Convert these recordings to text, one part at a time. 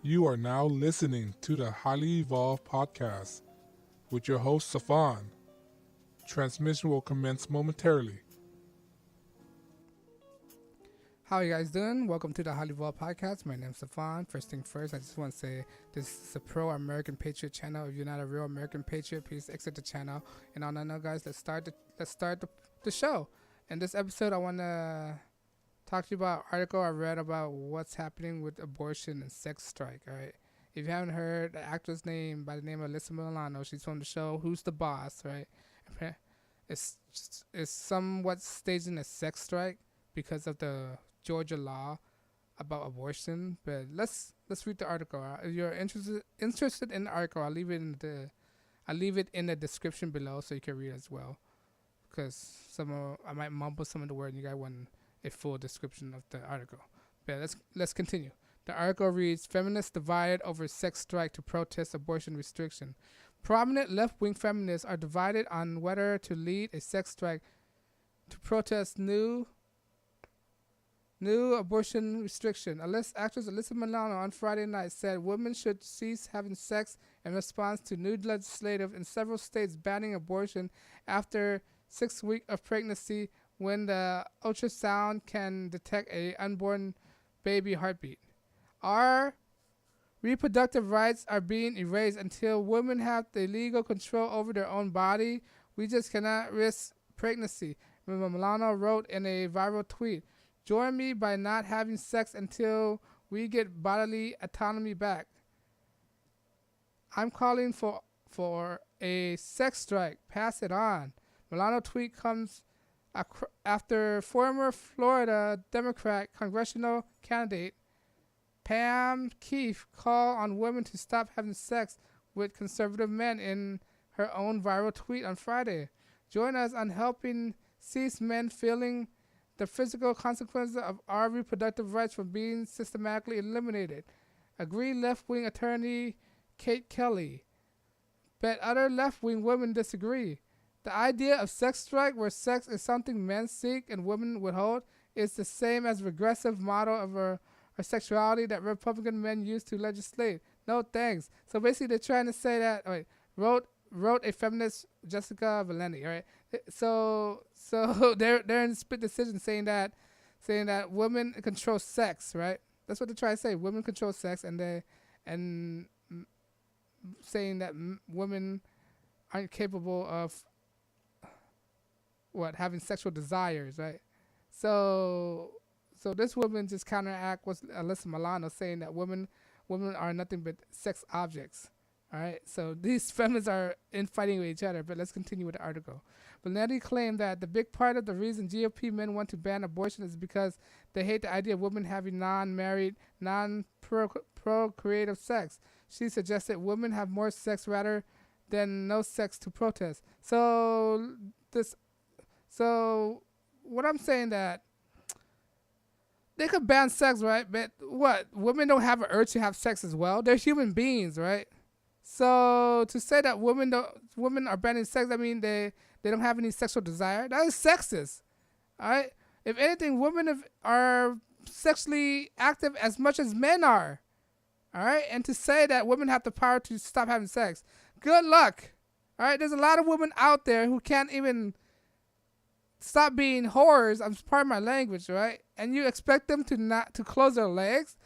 You are now listening to the Highly Evolved Podcast with your host, Safan. Transmission will commence momentarily. How are you guys doing? Welcome to the HighlyEvolvedPodcast. Podcast. My name's Safan. First thing first, I just want to say this is a pro-American patriot channel. If you're not a real American patriot, please exit the channel. And on that note, guys, let's start the show. In this episode, I want to talk to you about an article I read about what's happening with abortion and sex strike. All right. If you haven't heard, the actress name by the name of Alyssa Milano, she's from the show Who's the Boss, right? It's somewhat staging a sex strike because of the Georgia law about abortion. But let's read the article. If you're interested in the article, I'll leave it in the description below so you can read it as well. Because I might mumble some of the words and you guys want a full description of the article. But let's continue. The article reads: Feminists divided over sex strike to protest abortion restriction. Prominent left-wing feminists are divided on whether to lead a sex strike to protest new abortion restriction. Actress Alyssa Milano on Friday night said women should cease having sex in response to new legislation in several states banning abortion after 6 weeks of pregnancy when the ultrasound can detect a unborn baby heartbeat. Our reproductive rights are being erased until women have the legal control over their own body. We just cannot risk pregnancy, Milano wrote in a viral tweet. Join me by not having sex until we get bodily autonomy back. I'm calling for a sex strike. Pass it on. Milano tweet comes after former Florida Democrat congressional candidate Pam Keefe called on women to stop having sex with conservative men in her own viral tweet on Friday. Join us on helping cease men feeling the physical consequences of our reproductive rights from being systematically eliminated. Agreed left-wing attorney Kate Kelly. But other left-wing women disagree. The idea of sex strike, where sex is something men seek and women withhold, is the same as regressive model of our sexuality that Republican men use to legislate. No thanks. So basically they're trying to say that, wrote a feminist, Jessica Valenti, right? So they're in split decision saying that women control sex, right? That's what they try to say. Women control sex, and saying that women aren't capable of having sexual desires, right? So this woman just counteract what Alyssa Milano saying that women are nothing but sex objects. All right, so these feminists are infighting with each other, but let's continue with the article. Valenti claimed that the big part of the reason GOP men want to ban abortion is because they hate the idea of women having non-married, non-procreative sex. She suggested women have more sex rather than no sex to protest. So what I'm saying that they could ban sex, right? But what? Women don't have an urge to have sex as well. They're human beings, right? So to say that women are banning sex, I mean they don't have any sexual desire. That is sexist. All right. If anything, women are sexually active as much as men are. All right. And to say that women have the power to stop having sex, good luck. All right. There's a lot of women out there who can't even stop being whores. I'm pardon my language, right? And you expect them to close their legs?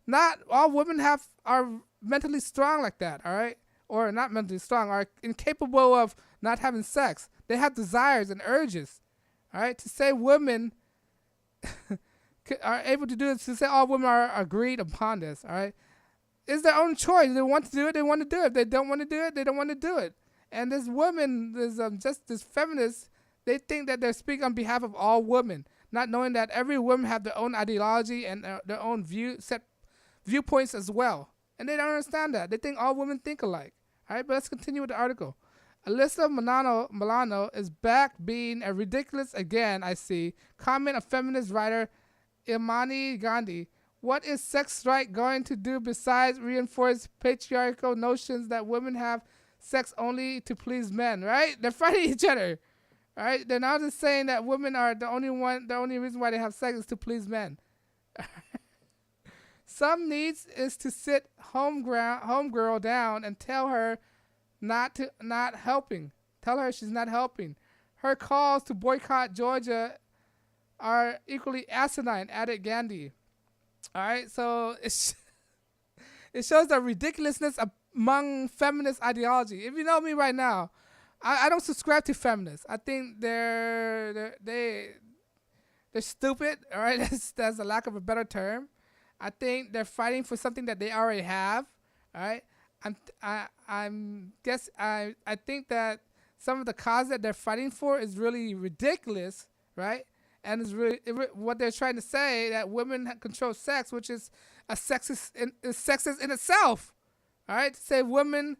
Not all women are mentally strong like that, all right? Or not mentally strong, are incapable of not having sex. They have desires and urges, all right? To say women are able to do this, to say all women are agreed upon this, all right? It's their own choice. They want to do it, they want to do it. If they don't want to do it, they don't want to do it. And this woman, this feminist, they think that they're speaking on behalf of all women, not knowing that every woman have their own ideology and their own viewpoints as well. And they don't understand that. They think all women think alike. All right, but let's continue with the article. Alyssa Milano is back being a ridiculous again, I see. Comment of feminist writer Imani Gandhi. What is sex strike going to do besides reinforce patriarchal notions that women have sex only to please men, right? They're fighting each other. All right, they're not just saying that women are the only reason why they have sex is to please men. Some needs is to sit homegirl down and tell her not helping. Tell her she's not helping. Her calls to boycott Georgia are equally asinine, added Gandhi. All right, so it shows the ridiculousness among feminist ideology. If you know me right now, I don't subscribe to feminists. I think they're stupid. All right, that's a lack of a better term. I think they're fighting for something that they already have. All right, I think that some of the cause that they're fighting for is really ridiculous, right? And it's really what they're trying to say, that women control sex, which is sexist in itself. All right, to say women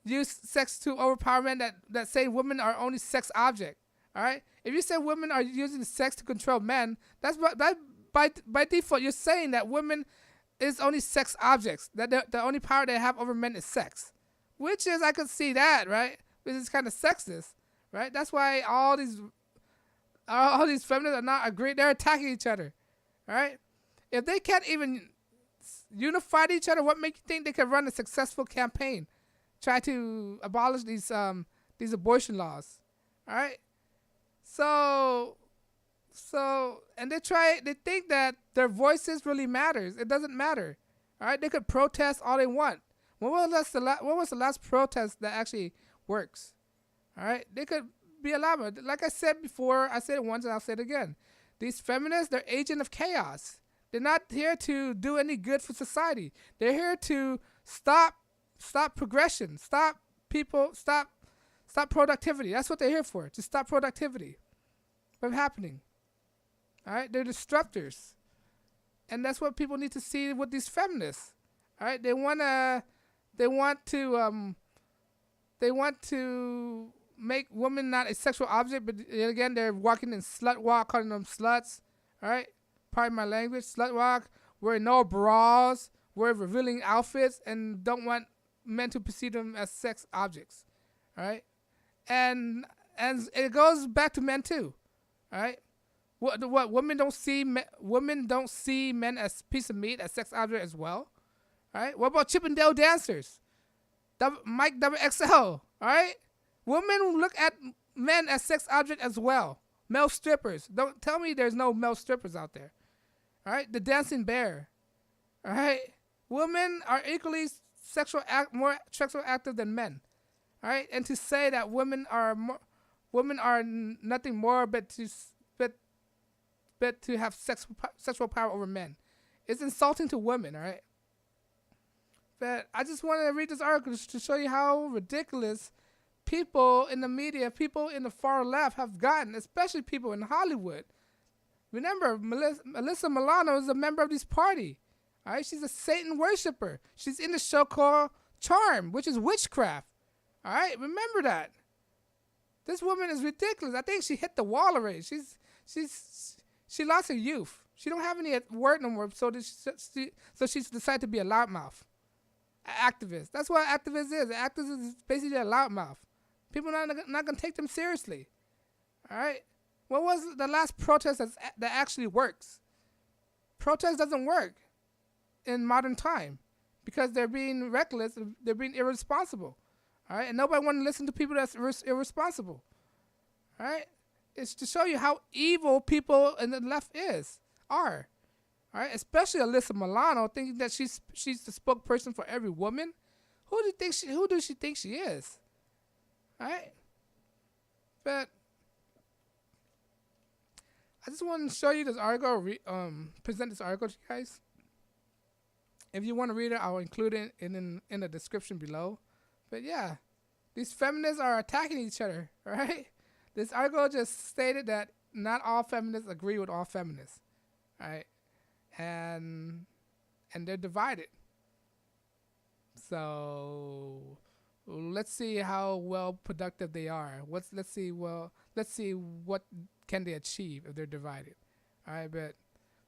use sex to overpower men, that say women are only sex object. All right, if you say women are using sex to control men, that's by default you're saying that women is only sex objects. That the only power they have over men is sex, which is, I could see that, right? Which is kind of sexist, right? That's why all these feminists are not agreeing. They're attacking each other, all right? If they can't even unify each other, what makes you think they can run a successful campaign, try to abolish these abortion laws, all right? So and they think that their voices really matters. It doesn't matter, all right? They could protest all they want. When was the last protest that actually works? All right, they could be allowed. Like I said before, I said it once and I'll say it again. These feminists, they're agents of chaos. They're not here to do any good for society. They're here to stop progression, stop productivity. That's what they're here for, to stop productivity from happening. All right, they're disruptors, and that's what people need to see with these feminists. All right, they want to make women not a sexual object, but again, they're walking in slut walk, calling them sluts. All right, pardon my language, slut walk, wearing no bras, wearing revealing outfits, and don't want men to perceive them as sex objects. All right, and it goes back to men too. All right, what women don't see men as piece of meat, as sex object as well. All right, what about Chippendale dancers? Mike XXL, all right? Women look at men as sex object as well. Male strippers. Don't tell me there's no male strippers out there. All right? The dancing bear. All right? Women are equally more sexual active than men. All right? And to say that women are nothing more but to have sexual power over men is insulting to women, all right? But I just wanted to read this article to show you how ridiculous people in the media, people in the far left have gotten, especially people in Hollywood. Remember, Alyssa Milano is a member of this party. All right, she's a Satan worshiper. She's in the show called Charm, which is witchcraft. All right, remember that. This woman is ridiculous. I think she hit the wall already. She lost her youth. She don't have any word no more, so she's decided to be a loudmouth. Activist. That's what an activist is. An activist is basically a loudmouth. People are not going to take them seriously. All right? What was the last protest that actually works? Protest doesn't work in modern time because they're being reckless. They're being irresponsible. All right? And nobody wants to listen to people that's irresponsible. All right? It's to show you how evil people in the left are. All right, especially Alyssa Milano, thinking that she's the spokesperson for every woman. Who does she think she is? All right, but I just want to show you this article, present this article to you guys. If you want to read it, I'll include it in the description below. But yeah, these feminists are attacking each other. All right, this article just stated that not all feminists agree with all feminists. All right. And they're divided. So let's see how well productive they are. Let's see what can they achieve if they're divided. All right, but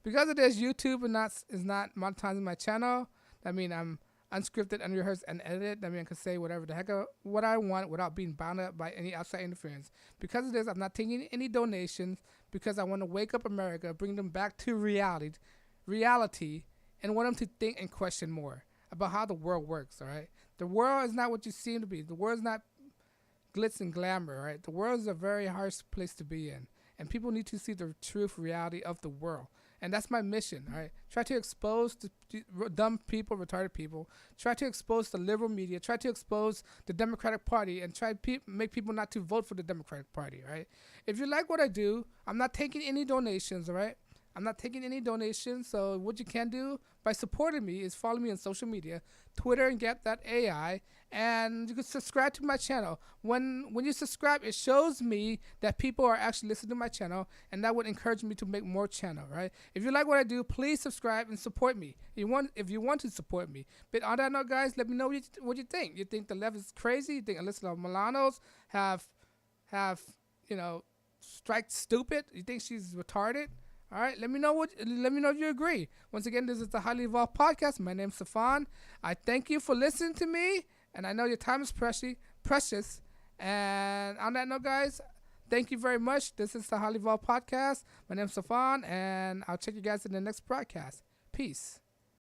because of this, YouTube is not monetizing my channel. I mean, I'm unscripted, unrehearsed, and edited. That means I can say whatever the heck what I want without being bound up by any outside interference. Because of this, I'm not taking any donations because I want to wake up America, bring them back to reality, and want them to think and question more about how the world works. All right, the world is not what you seem to be. The world is not glitz and glamour. All right, the world is a very harsh place to be in, and people need to see the truth reality of the world. And that's my mission, all right? Try to expose the dumb people, retarded people. Try to expose the liberal media. Try to expose the Democratic Party and try to make people not to vote for the Democratic Party, all right? If you like what I do, I'm not taking any donations, all right? I'm not taking any donations, so what you can do by supporting me is follow me on social media, Twitter and Get.ai, and you can subscribe to my channel. When you subscribe, it shows me that people are actually listening to my channel, and that would encourage me to make more channel, right? If you like what I do, please subscribe and support me. If you want to support me. But on that note, guys, let me know what you think. You think the left is crazy? You think Alyssa Milano's have strike stupid? You think she's retarded? All right, let me know if you agree. Once again, this is the Highly Evolved Podcast. My name's Stefan. I thank you for listening to me, and I know your time is precious. And on that note, guys, thank you very much. This is the Highly Evolved Podcast. My name's Stefan, and I'll check you guys in the next broadcast. Peace.